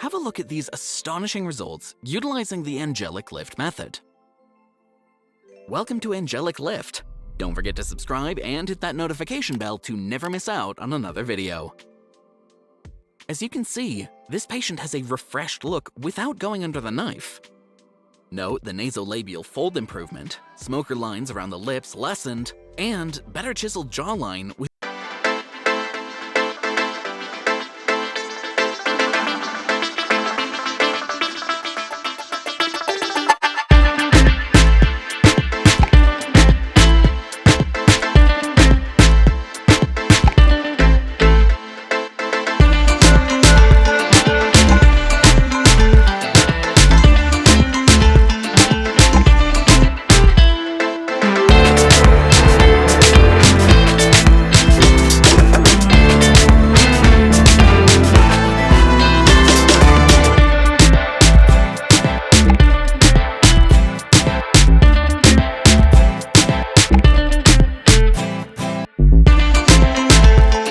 have a look at these astonishing results utilizing the Angelic Lift method. Welcome to Angelic Lift. Don't forget to subscribe and hit that notification bell to never miss out on another video. As you can see, this patient has a refreshed look without going under the knife. Note the nasolabial fold improvement, smoker lines around the lips lessened, and better chiseled jawline with